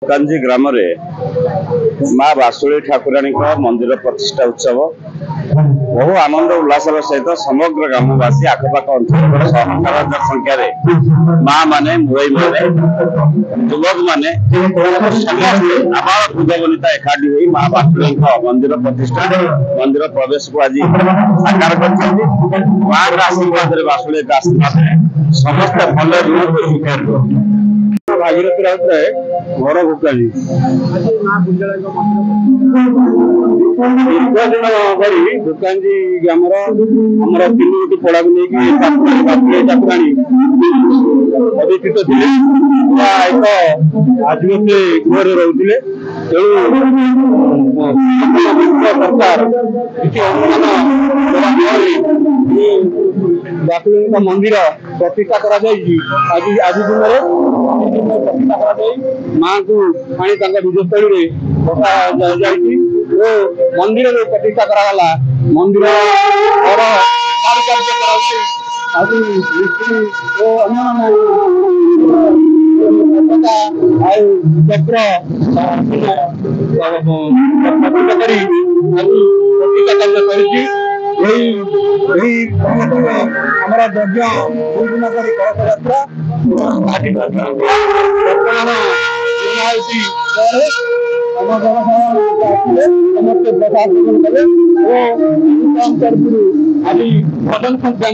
कांजी ग्राम रे माँ बासुली ठाकुराणी मंदिर प्रतिष्ठा उत्सव बहु आनंद उल्लास सहित समग्र ग्रामवासी आखपाख अंचल 10,000 संख्यार माँ माने मुई माने युवक माने समस्ते आबाल वृद्ध वनिता एकाठी हुई माँ बासुली मंदिर प्रतिष्ठा मंदिर प्रवेश को आज साकार कर माँ आशीर्वाद बासुली आशीर्वाद समस्ते भले रुहतु सुखे भागीरथी राउतराय घर भूकाली दीर्घ दिन धरी भूकांजी ग्रामर आमर 3 पड़ा को लेकिन ठाकुराणी अधिष्ठित थे एक आदिवासी गृह रोते तेणु सरकार किसी बासुली मंदिर प्रतिष्ठा करा आज दिन माँ को विजयस्थल मंदिर प्रतिष्ठा कराला मंदिर चक्र हमारा यज्ञ 2 दिन करी कलश यात्रा वर्तमान समस्त प्रशासन कले आज सदन संख्या